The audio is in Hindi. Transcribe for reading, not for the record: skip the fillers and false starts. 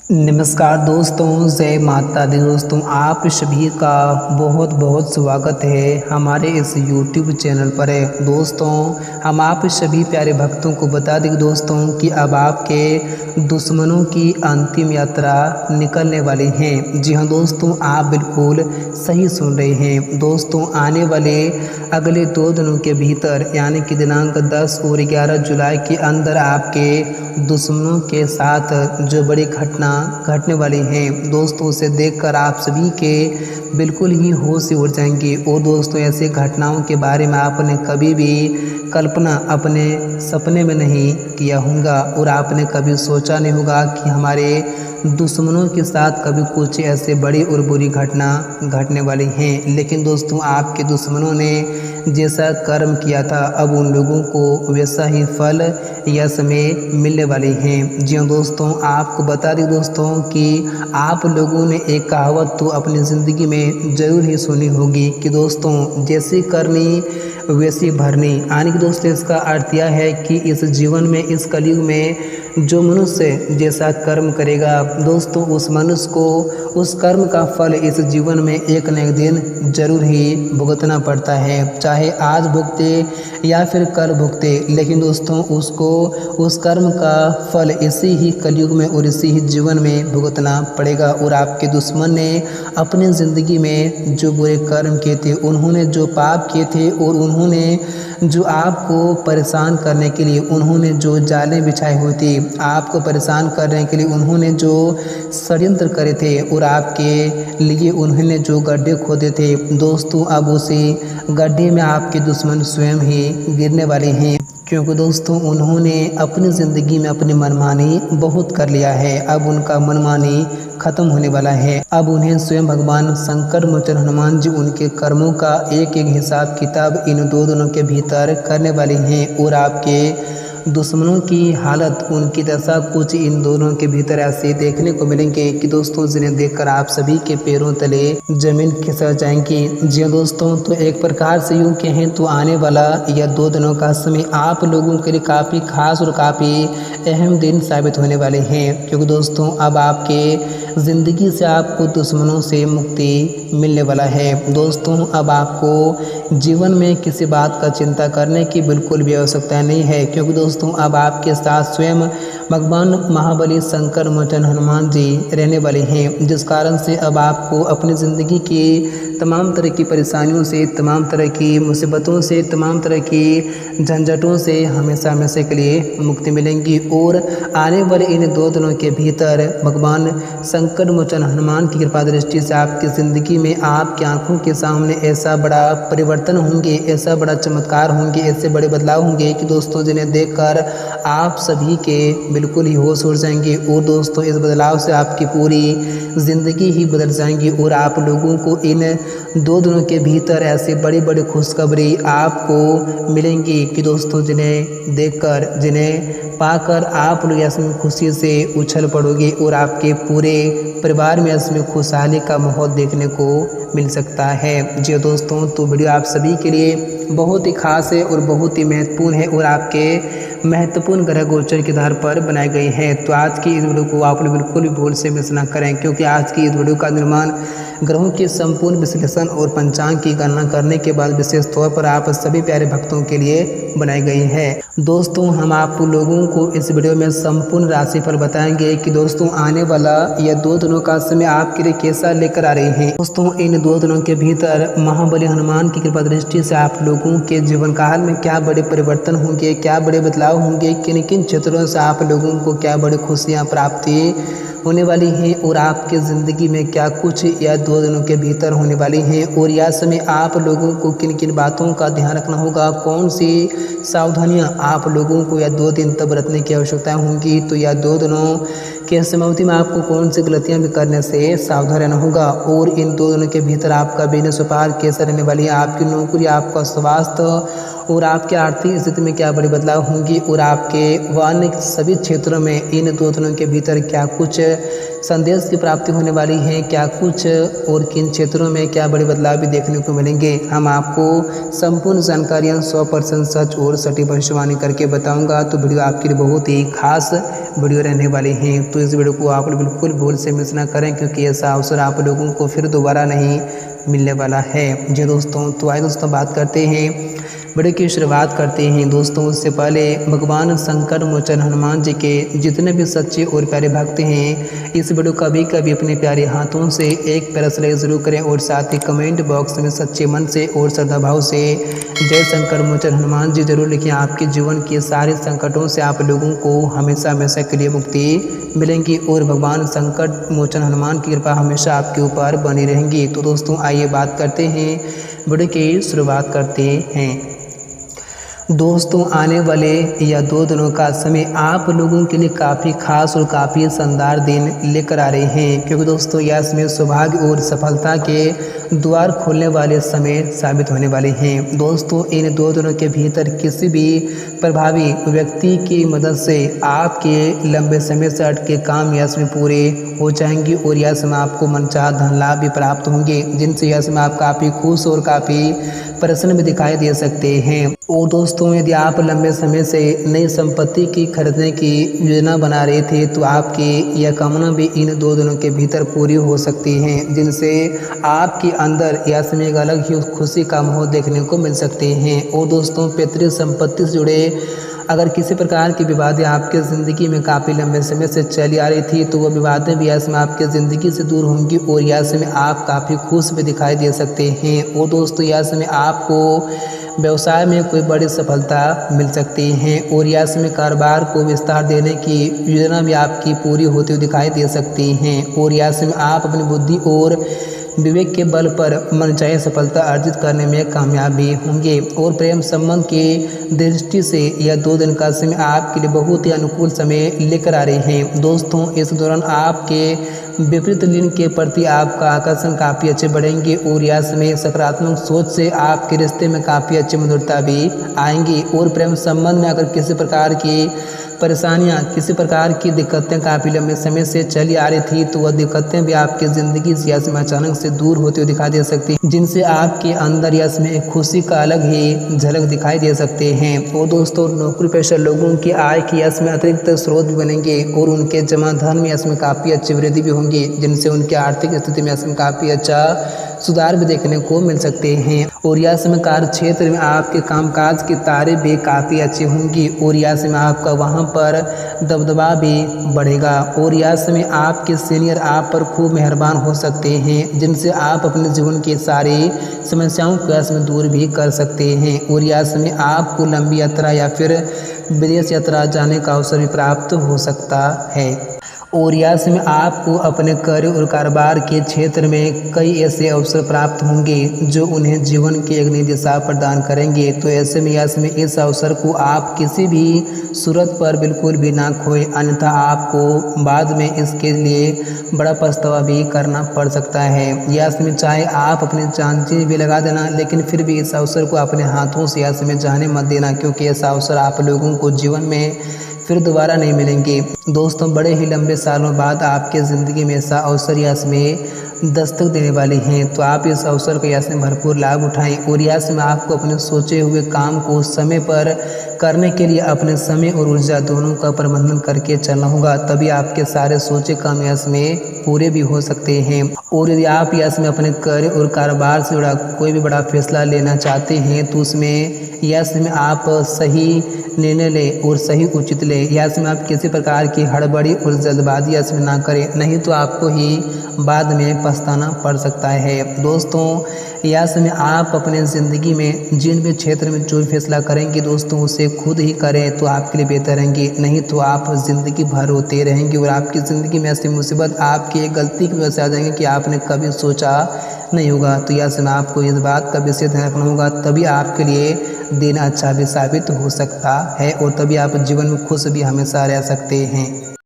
नमस्कार दोस्तों, जय माता दी। दोस्तों आप सभी का बहुत बहुत स्वागत है हमारे इस YouTube चैनल पर। दोस्तों हम आप सभी प्यारे भक्तों को बता दें दोस्तों कि अब आपके दुश्मनों की अंतिम यात्रा निकलने वाली है। जी हाँ दोस्तों, आप बिल्कुल सही सुन रहे हैं। दोस्तों आने वाले अगले 2 दिनों के भीतर यानी कि दिनांक 10 और 11 जुलाई के अंदर आपके दुश्मनों के साथ जो बड़ी घटना घटने वाली है दोस्तों, उसे देखकर आप सभी के बिल्कुल ही होश से उड़ जाएंगे। और दोस्तों ऐसी घटनाओं के बारे में आपने कभी भी कल्पना अपने सपने में नहीं किया होगा और आपने कभी सोचा नहीं होगा कि हमारे दुश्मनों के साथ कभी कुछ ऐसे बड़ी और बुरी घटना घटने वाली हैं। लेकिन दोस्तों आपके दुश्मनों ने जैसा कर्म किया था अब उन लोगों को वैसा ही फल या समय मिलने वाले हैं। जी हाँ दोस्तों, आपको बता दें दोस्तों कि आप लोगों ने एक कहावत तो अपनी ज़िंदगी में ज़रूर ही सुनी होगी कि दोस्तों जैसी करनी वैसी भरनी। यानी कि दोस्तों इसका अर्थ यह है कि इस जीवन में, इस कलयुग में जो मनुष्य जैसा कर्म करेगा दोस्तों, उस मनुष्य को उस कर्म का फल इस जीवन में एक न एक दिन जरूर ही भुगतना पड़ता है। चाहे आज भुगते या फिर कल भुगते, लेकिन दोस्तों उसको उस कर्म का फल इसी ही कलयुग में और इसी ही जीवन में भुगतना पड़ेगा। और आपके दुश्मन ने अपनी ज़िंदगी में जो बुरे कर्म किए थे, उन्होंने जो पाप किए थे और उन्होंने जो आपको परेशान करने के लिए उन्होंने जो जालें बिछाई हुई थी, आपको परेशान करने के लिए उन्होंने जो षड्यंत्र करे थे और आपके लिए उन्होंने जो गड्ढे खोदे थे दोस्तों, अब उसी गड्ढे में आपके दुश्मन स्वयं ही गिरने वाले हैं। क्योंकि दोस्तों उन्होंने अपनी ज़िंदगी में अपनी मनमानी बहुत कर लिया है। अब उनका मनमानी खत्म होने वाला है। अब उन्हें स्वयं भगवान संकट मोचन हनुमान जी उनके कर्मों का एक एक हिसाब किताब इन 2 दिनों के भीतर करने वाले हैं। और आपके दुश्मनों की हालत, उनकी दशा कुछ इन दोनों के भीतर ऐसे देखने को मिलेंगे कि दोस्तों जिन्हें देखकर आप सभी के पैरों तले जमीन खिसक जाएंगी। जी हाँ दोस्तों, तो एक प्रकार से यूँ कहें तो आने वाला यह 2 दिनों का समय आप लोगों के लिए काफ़ी खास और काफ़ी अहम दिन साबित होने वाले हैं। क्योंकि दोस्तों अब आपके ज़िंदगी से आपको दुश्मनों से मुक्ति मिलने वाला है। दोस्तों अब आपको जीवन में किसी बात का चिंता करने की बिल्कुल भी आवश्यकता नहीं है। क्योंकि दोस्तों अब आपके साथ स्वयं भगवान महाबली संकट मोचन हनुमान जी रहने वाले हैं, जिस कारण से अब आपको अपनी ज़िंदगी की तमाम तरह की परेशानियों से, तमाम तरह की मुसीबतों से, तमाम तरह की झंझटों से हमेशा हमेशा के लिए मुक्ति मिलेंगी। और आने वाले इन 2 दिनों के भीतर भगवान संकट मोचन हनुमान की कृपा दृष्टि से आपकी ज़िंदगी में आपकी आंखों के सामने ऐसा बड़ा परिवर्तन होंगे, ऐसा बड़ा चमत्कार होंगे, ऐसे बड़े बदलाव होंगे कि दोस्तों जिन्हें देखकर आप सभी के बिल्कुल ही होश उड़ जाएंगे। और दोस्तों इस बदलाव से आपकी पूरी ज़िंदगी ही बदल जाएंगी और आप लोगों को इन 2 दिनों के भीतर ऐसे बड़ी बड़ी खुशखबरी आपको मिलेंगी कि दोस्तों जिन्हें देखकर, जिन्हें पाकर आप लोग इसमें खुशी से उछल पड़ोगे और आपके पूरे परिवार में इसमें खुशहाली का माहौल देखने को मिल सकता है। जी दोस्तों, तो वीडियो आप सभी के लिए बहुत ही खास है और बहुत ही महत्वपूर्ण है और आपके महत्वपूर्ण ग्रह गोचर के आधार पर बनाई गई है। तो आज की इस वीडियो को आप लोग बिल्कुल भी भूल से मिस ना करें, क्योंकि आज की इस वीडियो का निर्माण ग्रहों के संपूर्ण विश्लेषण और पंचांग की गणना करने के बाद विशेष तौर पर आप सभी प्यारे भक्तों के लिए बनाई गई है। दोस्तों हम आप लोगों को इस वीडियो में संपूर्ण राशिफल बताएंगे कि दोस्तों आने वाला यह 2 दिनों का समय आपके लिए कैसा लेकर आ रही है। दोस्तों इन 2 दिनों के भीतर महाबली हनुमान की कृपा दृष्टि से आप लोगों के जीवन काल में क्या बड़े परिवर्तन होंगे, क्या बड़े बदलाव होंगे, किन किन क्षेत्रों से आप लोगों को क्या बड़ी खुशियाँ प्राप्ति होने वाली है और आपके ज़िंदगी में क्या कुछ या 2 दिनों के भीतर होने वाली है। और यह समय आप लोगों को किन किन बातों का ध्यान रखना होगा, कौन सी सावधानियां आप लोगों को या 2 दिन तक बरतने की आवश्यकता होंगी। तो यह 2 दिनों के समाप्ति में आपको कौन सी गलतियां भी करने से सावधान रहना होगा। और इन 2 दिनों के भीतर आपका बिजनेस व्यापार कैसा रहने वाली है, आपकी नौकरी, आपका स्वास्थ्य और आपके आर्थिक स्थिति में क्या बड़ी बदलाव होंगी और आपके वाणिज्य सभी क्षेत्रों में इन 2 दिनों के भीतर क्या कुछ संदेश की प्राप्ति होने वाली है, क्या कुछ और किन क्षेत्रों में क्या बड़े बदलाव भी देखने को मिलेंगे। हम आपको संपूर्ण जानकारियाँ 100% सच और सटीक भविष्यवाणी करके बताऊंगा। तो वीडियो आपके लिए बहुत ही खास वीडियो रहने वाली है, तो इस वीडियो को आप लोग बिल्कुल भूल से मिस ना करें, क्योंकि ऐसा अवसर आप लोगों को फिर दोबारा नहीं मिलने वाला है। जी दोस्तों, तो आइए दोस्तों बात करते हैं, वीडियो की शुरुआत करते हैं। दोस्तों उससे पहले भगवान संकट मोचन हनुमान जी के जितने भी सच्चे और प्यारे भक्त हैं, इस वीडियो को कभी अपने प्यारे हाथों से एक प्यारा सा लाइक जरूर करें और साथ ही कमेंट बॉक्स में सच्चे मन से और श्रद्धा भाव से जय संकट मोचन हनुमान जी जरूर लिखें। आपके जीवन के सारे संकटों से आप लोगों को हमेशा हमेशा के लिए मुक्ति मिलेंगी और भगवान संकट मोचन हनुमान की कृपा हमेशा आपके ऊपर बनी रहेंगी। तो दोस्तों आइए बात करते हैं, वीडियो की शुरुआत करते हैं। दोस्तों आने वाले या 2 दिनों का समय आप लोगों के लिए काफ़ी खास और काफ़ी शानदार दिन लेकर आ रहे हैं, क्योंकि दोस्तों यह समय सौभाग्य और सफलता के द्वार खोलने वाले समय साबित होने वाले हैं। दोस्तों इन 2 दिनों के भीतर किसी भी प्रभावी व्यक्ति की मदद से आपके लंबे समय से अटके काम यह समय पूरे हो जाएंगे और यह समय आपको मनचाहा धन लाभ भी प्राप्त होंगे, जिनसे यह समय आप काफ़ी खुश और काफ़ी प्रसन्न भी दिखाई दे सकते हैं। और दोस्तों यदि आप लंबे समय से नई संपत्ति की खरीदने की योजना बना रहे थे, तो आपकी यह कामना भी इन 2 दिनों के भीतर पूरी हो सकती है, जिनसे आपके अंदर यह समय एक अलग ही खुशी का माहौल देखने को मिल सकते हैं। और दोस्तों पैतृक संपत्ति से जुड़े अगर किसी प्रकार की विवादें आपके ज़िंदगी में काफ़ी लंबे समय से चली आ रही थी, तो वह विवादें भी यह समय आपके ज़िंदगी से दूर होंगी और यह समय आप काफ़ी खुश भी दिखाई दे सकते हैं। और दोस्तों यह समय आपको व्यवसाय में कोई बड़ी सफलता मिल सकती है और यह समय कारोबार को विस्तार देने की योजना भी आपकी पूरी होती हुई दिखाई दे सकती हैं और यह समय आप अपनी बुद्धि और विवेक के बल पर मनचाही सफलता अर्जित करने में कामयाब भी होंगे। और प्रेम संबंध की दृष्टि से यह 2 दिन का समय आपके लिए बहुत ही अनुकूल समय लेकर आ रहे हैं। दोस्तों इस दौरान आपके विपरीत लिंग के प्रति आपका आकर्षण काफ़ी अच्छे बढ़ेंगे और यह समय सकारात्मक सोच से आपके रिश्ते में काफ़ी अच्छी मधुरता भी आएंगी। और प्रेम संबंध में अगर किसी प्रकार की परेशानियां, किसी प्रकार की दिक्कतें काफ़ी लंबे समय से चली आ रही थी, तो वह दिक्कतें भी आपकी ज़िंदगी से यह अचानक से दूर होते हुए दिखाई दे सकती हैं, जिनसे आपके अंदर यह समय एक खुशी का अलग ही झलक दिखाई दे सकते हैं। और दोस्तों नौकरी पेशा लोगों की आय की यह समय अतिरिक्त स्रोत भी बनेंगे और उनके जमा धन में इसमें काफ़ी अच्छी वृद्धि भी होंगी, जिनसे उनकी आर्थिक स्थिति में इसमें काफ़ी अच्छा सुधार भी देखने को मिल सकते हैं। और यह समय कार्य क्षेत्र में आपके कामकाज की तारीफ भी काफ़ी अच्छी होंगी और यह समय आपका वहाँ पर दबदबा भी बढ़ेगा और यह समय आपके सीनियर आप पर खूब मेहरबान हो सकते हैं, जिनसे आप अपने जीवन की सारी समस्याओं को यह समय दूर भी कर सकते हैं। और यह समय आपको लंबी यात्रा या फिर विदेश यात्रा जाने का अवसर भी प्राप्त हो सकता है और यह समय आपको अपने कार्य और कारोबार के क्षेत्र में कई ऐसे अवसर प्राप्त होंगे जो उन्हें जीवन की एक नई दिशा प्रदान करेंगे। तो ऐसे में यह समय इस अवसर को आप किसी भी सूरत पर बिल्कुल भी ना खोएं, अन्यथा आपको बाद में इसके लिए बड़ा पछतावा भी करना पड़ सकता है। यह समय चाहे आप अपनी जान भी लगा देना, लेकिन फिर भी इस अवसर को अपने हाथों से यह समय जाने मत देना, क्योंकि ऐसा अवसर आप लोगों को जीवन में फिर दोबारा नहीं मिलेंगे। दोस्तों बड़े ही लंबे सालों बाद आपके ज़िंदगी में ऐसा अवसर या समय दस्तक देने वाली हैं, तो आप इस अवसर को यहाँ से भरपूर लाभ उठाएं और यहाँ से आपको अपने सोचे हुए काम को समय पर करने के लिए अपने समय और ऊर्जा दोनों का प्रबंधन करके चलना होगा, तभी आपके सारे सोचे काम यश में पूरे भी हो सकते हैं। और यदि आप यश में अपने कार्य और कारोबार से जुड़ा कोई भी बड़ा फैसला लेना चाहते हैं, तो उसमें यश में आप सही निर्णय लें और सही उचित लें। यश में आप किसी प्रकार की हड़बड़ी और जल्दबाजी यश में ना करें, नहीं तो आपको ही बाद में पछताना पड़ सकता है। दोस्तों यह समय आप अपने ज़िंदगी में जिन भी क्षेत्र में जो फैसला करेंगे दोस्तों उसे खुद ही करें, तो आपके लिए बेहतर रहेंगे, नहीं तो आप ज़िंदगी भर रोते रहेंगे और आपकी ज़िंदगी में ऐसी मुसीबत आपकी एक गलती की वजह से आ जाएंगे कि आपने कभी सोचा नहीं होगा। तो यह समय आपको इस बात का विशेष ध्यान रखना होगा, तभी आपके लिए दिन अच्छा भी साबित हो सकता है और तभी आप जीवन में खुश भी हमेशा रह सकते हैं।